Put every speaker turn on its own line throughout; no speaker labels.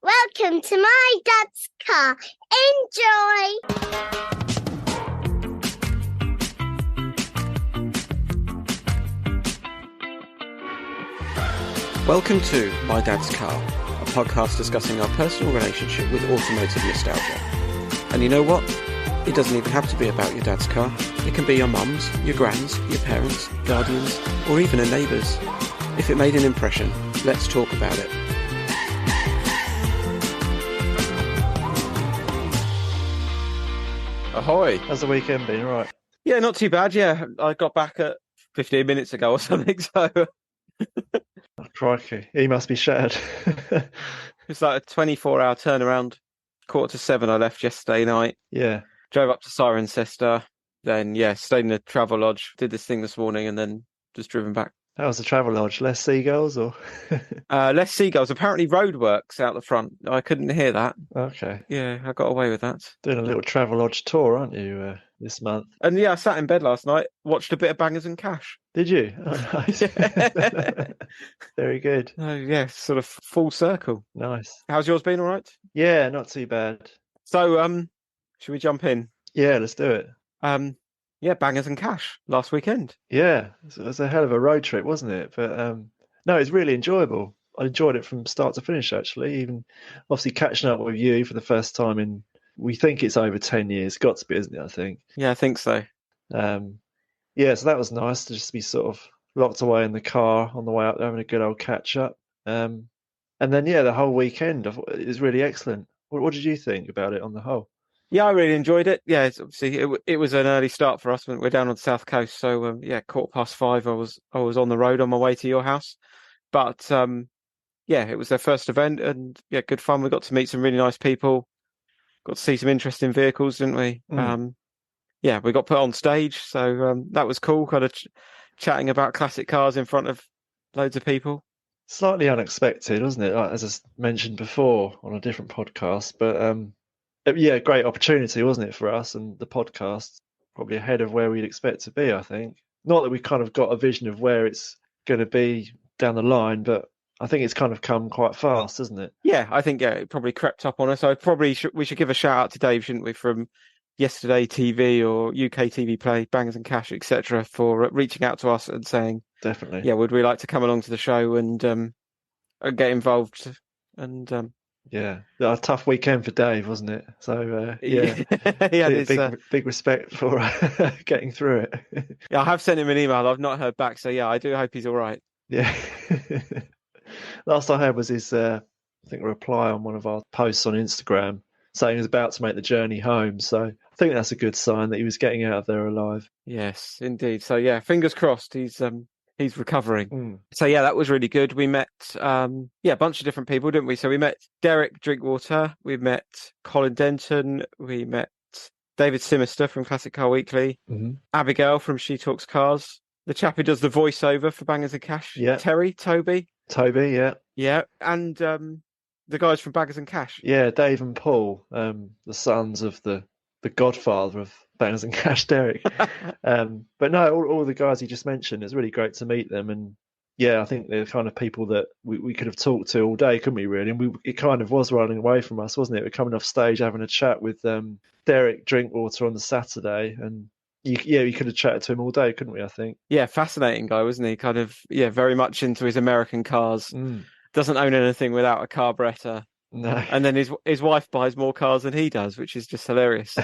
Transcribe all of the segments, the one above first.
Welcome to my dad's car. Enjoy!
Welcome to My Dad's Car, a podcast discussing our personal relationship with automotive nostalgia. And you know what? It doesn't even have to be about your dad's car. It can be your mum's, your grand's, your parents', guardians, or even a neighbour's. If it made an impression, let's talk about it. Ahoy!
How's the weekend been? All right.
Yeah, not too bad. Yeah, I got back at 15 minutes ago or something, so...
Oh, crikey. He must be shattered.
It's like a 24-hour turnaround. 6:45 I left yesterday night.
Yeah.
Drove up to Cirencester. Then, stayed in a travel lodge. Did this thing this morning and then just driven back.
How was the travel lodge? Less seagulls or?
Less seagulls. Apparently roadworks out the front. I couldn't hear that.
Okay.
Yeah, I got away with that.
Doing a little travel lodge tour, aren't you, this month?
And I sat in bed last night, watched a bit of Bangers and Cash.
Did you? Oh, nice. Very good.
Oh, yeah, sort of full circle.
Nice.
How's yours been, all right?
Yeah, not too bad.
So, should we jump in?
Yeah, let's do it.
Bangers and Cash last weekend.
Yeah, it was a hell of a road trip, wasn't it? But no, it's really enjoyable. I enjoyed it from start to finish, actually. Even obviously catching up with you for the first time in, we think it's over 10 years. Got to be, isn't it, I think?
Yeah, I think so.
So that was nice to just be sort of locked away in the car on the way up there, having a good old catch up. And then, the whole weekend it was really excellent. What did you think about it on the whole?
Yeah, I really enjoyed it. Yeah, it was an early start for us. We're down on the south coast, so 5:15. I was on the road on my way to your house, but it was their first event, and good fun. We got to meet some really nice people, got to see some interesting vehicles, didn't we? We got put on stage, so that was cool. Kind of chatting about classic cars in front of loads of people.
Slightly unexpected, wasn't it? Like, as I mentioned before on a different podcast, but. Great opportunity, wasn't it, for us and the podcast? Probably ahead of where we'd expect to be, I think. Not that we kind of got a vision of where it's going to be down the line, but I think it's kind of come quite fast, hasn't it?
Yeah, I think it probably crept up on us. We should give a shout out to Dave, shouldn't we, from Yesterday TV or UK TV Play, Bangers and Cash, etc., for reaching out to us and saying,
definitely,
would we like to come along to the show and get involved? And
a tough weekend for Dave, wasn't it? So big respect for getting through it.
Yeah, I have sent him an email. I've not heard back, so I do hope he's all right.
Yeah. Last I heard was his, I think, a reply on one of our posts on Instagram saying he was about to make the journey home. So I think that's a good sign that he was getting out of there alive.
Yes, indeed. So fingers crossed. He's recovering. So that was really good. We met a bunch of different people, didn't we? So we met Derek Drinkwater, we met Colin Denton, we met David Cirencester from Classic Car Weekly, Abigail from She Talks Cars, the chap who does the voiceover for Bangers and Cash, Toby, yeah, and the guys from Bangers and Cash.
Yeah, Dave and Paul, the sons of the godfather of Bangers and Cash, Derek. But no, all the guys you just mentioned, it's really great to meet them. And I think they're the kind of people that we could have talked to all day, couldn't we, really? And it kind of was running away from us, wasn't it? We're coming off stage having a chat with Derek Drinkwater on the Saturday, and you could have chatted to him all day, couldn't we, I think?
Yeah, fascinating guy, wasn't he? Kind of, very much into his American cars. Doesn't own anything without a carburettor.
No.
And then his wife buys more cars than he does, which is just hilarious.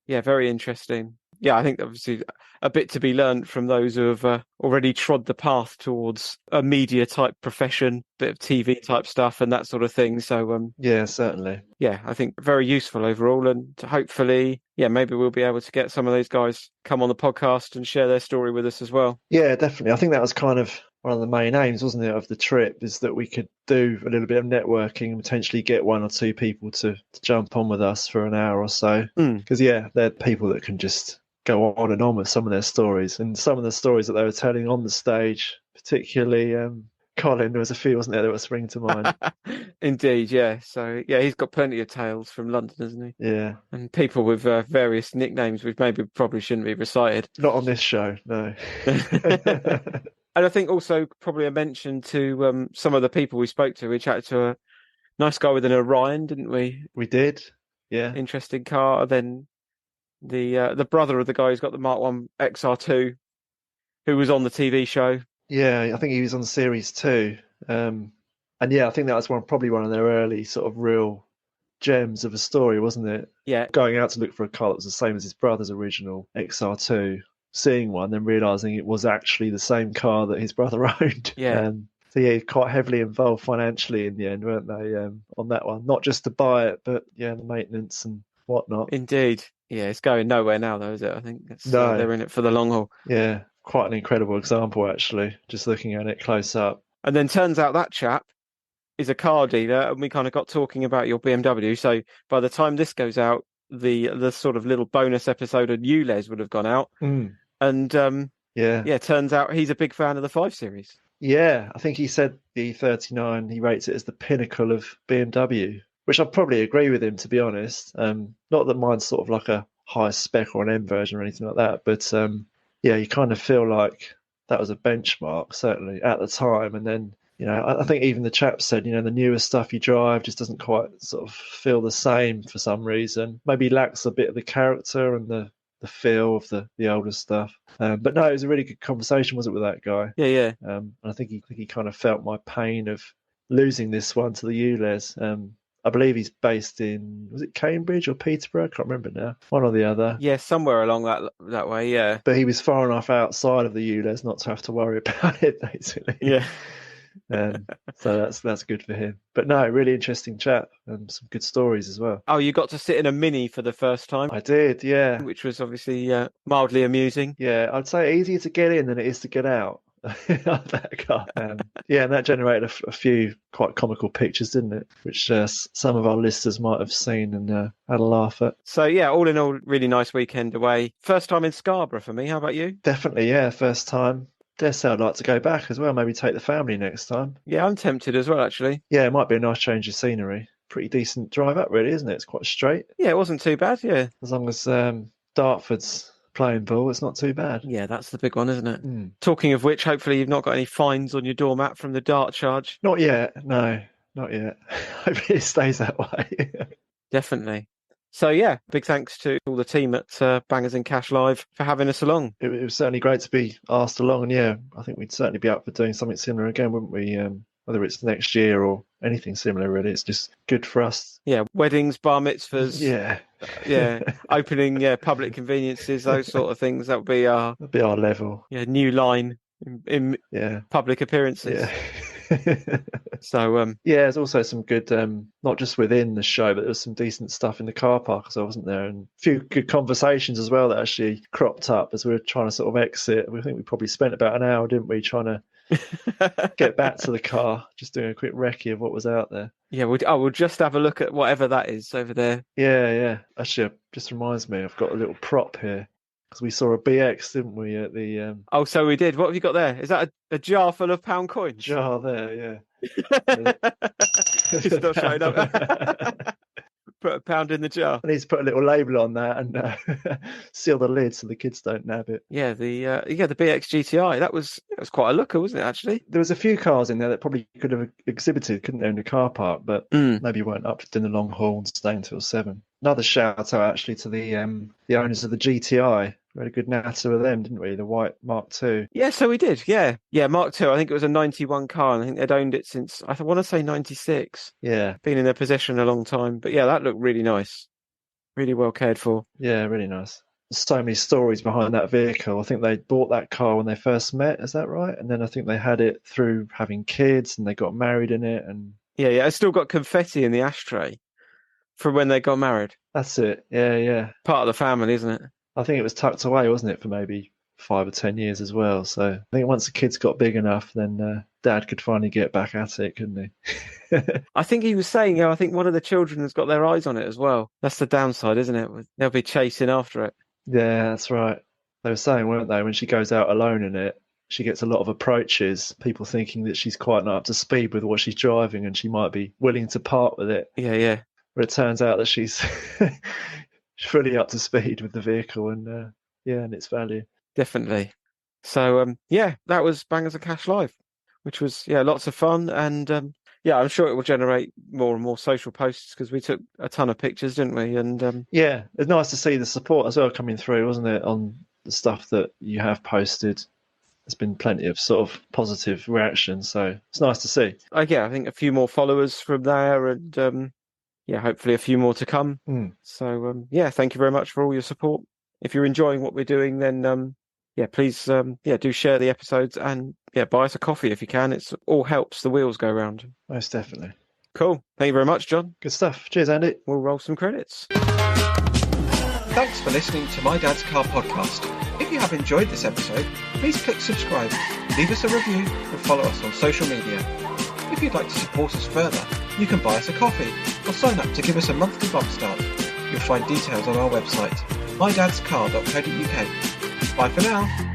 Very interesting. I think obviously a bit to be learned from those who have already trod the path towards a media type profession, bit of TV type stuff and that sort of thing. So
certainly.
I think very useful overall, and hopefully maybe we'll be able to get some of those guys come on the podcast and share their story with us as well.
Yeah, definitely. I think that was kind of one of the main aims, wasn't it, of the trip, is that we could do a little bit of networking and potentially get one or two people to jump on with us for an hour or so. Because, they're people that can just go on and on with some of their stories. And some of the stories that they were telling on the stage, particularly Colin, there was a few, wasn't there, that were springing to mind.
Indeed, yeah. So, he's got plenty of tales from London, hasn't he?
Yeah.
And people with various nicknames, which maybe probably shouldn't be recited.
Not on this show, no.
And I think also probably a mention to some of the people we spoke to. We chatted to Nice guy with an Orion, didn't we?
We did. Yeah.
Interesting car. Then the brother of the guy who's got the Mark 1 XR2, who was on the TV show.
Yeah, I think he was on Series 2. And yeah, I think that was probably one of their early sort of real gems of a story, wasn't it?
Yeah.
Going out to look for a car that was the same as his brother's original XR2, seeing one, then realising it was actually the same car that his brother owned.
Yeah.
So yeah, quite heavily involved financially in the end, weren't they, on that one? Not just to buy it, but yeah, the maintenance and whatnot.
Indeed. Yeah, it's going nowhere now, though, is it? I think
No.
they're in it for the long haul.
Yeah, quite an incredible example, actually, just looking at it close up.
And then turns out that chap is a car dealer, and we kind of got talking about your BMW. So by the time this goes out, the sort of little bonus episode of ULEZ would have gone out. And yeah, turns out he's a big fan of the 5 Series.
Yeah, I think he said the 39, he rates it as the pinnacle of BMW, which I probably agree with him, to be honest. Not that mine's sort of like a high spec or an M version or anything like that, but yeah, you kind of feel like that was a benchmark, certainly at the time. And then, you know, I think even the chap said, you know, the newer stuff you drive just doesn't quite sort of feel the same for some reason. Maybe lacks a bit of the character and the feel of the older stuff. But no, it was a really good conversation, was it, with that guy?
Yeah.
And I think he kind of felt my pain of losing this one to the ULEZ. I believe he's based in, was it Cambridge or Peterborough? I can't remember now. One or the other.
Yeah, somewhere along that way, yeah.
But he was far enough outside of the ULEZ not to have to worry about it, basically.
Yeah.
So that's good for him. But no, really interesting chap and some good stories as well.
Oh, you got to sit in a Mini for the first time?
I did, yeah.
Which was obviously mildly amusing.
Yeah, I'd say easier to get in than it is to get out. That car. Yeah, and that generated a few quite comical pictures, didn't it? Which some of our listeners might have seen and had a laugh at.
So yeah, all in all, really nice weekend away. First time in Scarborough for me. How about you?
Definitely, yeah, first time. Dare say I'd like to go back as well. Maybe take the family next time.
Yeah, I'm tempted as well, actually.
Yeah, it might be a nice change of scenery. Pretty decent drive up, really, isn't it? It's quite straight.
Yeah, it wasn't too bad. Yeah,
as long as Dartford's playing ball, it's not too bad.
Yeah, that's the big one, isn't it? Talking of which, hopefully you've not got any fines on your doormat from the dart charge.
Not yet, no, not yet. Hopefully it stays that way.
Definitely. So yeah, big thanks to all the team at Bangers and Cash Live for having us along.
It was certainly great to be asked along, and yeah, I think we'd certainly be up for doing something similar again, wouldn't we? Whether it's next year or anything similar, really. It's just good for us.
Yeah, weddings, bar mitzvahs.
Yeah.
Opening public conveniences, those sort of things. That would be our
level.
Yeah, new line in public appearances.
Yeah.
So
yeah, there's also some good, not just within the show, but there's some decent stuff in the car park as well, wasn't there? And a few good conversations as well that actually cropped up as we were trying to sort of exit. I think we probably spent about an hour, didn't we, trying to get back to the car, just doing a quick recce of what was out there. Yeah,
we'll just have a look at whatever that is over there.
Yeah. Actually, it just reminds me, I've got a little prop here. Because we saw a BX, didn't we, at the...
Oh, so we did. What have you got there? Is that a jar full of pound coins?
Jar there, yeah.
He's still showing up. Put a pound in the jar.
I need to put a little label on that and seal the lid so the kids don't nab it.
Yeah, the BX GTI. That was quite a looker, wasn't it, actually?
There was a few cars in there that probably could have exhibited, couldn't they, in the car park, but maybe weren't up to the long haul and stay until 7. Another shout out actually to the owners of the GTI. We had a good natter with them, didn't we? The white Mark II.
Yeah, so we did. Yeah, Mark II. I think it was a 91 car, and I think they'd owned it since, I want to say 96.
Yeah.
Been in their possession a long time. But yeah, that looked really nice. Really well cared for.
Yeah, really nice. So many stories behind that vehicle. I think they bought that car when they first met, is that right? And then I think they had it through having kids and they got married in it. And
yeah, it's still got confetti in the ashtray from when they got married.
That's it. Yeah.
Part of the family, isn't it?
I think it was tucked away, wasn't it, for maybe 5 or 10 years as well. So I think once the kids got big enough, then Dad could finally get back at it, couldn't he?
I think he was saying, I think one of the children has got their eyes on it as well. That's the downside, isn't it? They'll be chasing after it.
Yeah, that's right. They were saying, weren't they, when she goes out alone in it, she gets a lot of approaches, people thinking that she's quite not up to speed with what she's driving and she might be willing to part with it.
Yeah.
But it turns out that she's fully up to speed with the vehicle and its value.
Definitely. So that was Bangers and Cash Live, which was lots of fun, and yeah, I'm sure it will generate more and more social posts because we took a ton of pictures, didn't we? And
Yeah, it's nice to see the support as well coming through, wasn't it, on the stuff that you have posted. There's been plenty of sort of positive reaction, so it's nice to see.
yeah, I think a few more followers from there, and yeah, hopefully a few more to come. So yeah, thank you very much for all your support. If you're enjoying what we're doing, then yeah, please do share the episodes and yeah, buy us a coffee if you can. It's all helps the wheels go round.
Most definitely.
Cool. Thank you very much, John.
Good stuff. Cheers, Andy.
We'll roll some credits. Thanks for listening to My Dad's Car Podcast. If you have enjoyed this episode, please click subscribe, leave us a review and follow us on social media. If you'd like to support us further, you can buy us a coffee or sign up to give us a monthly bump start. You'll find details on our website, mydadscar.co.uk. Bye for now.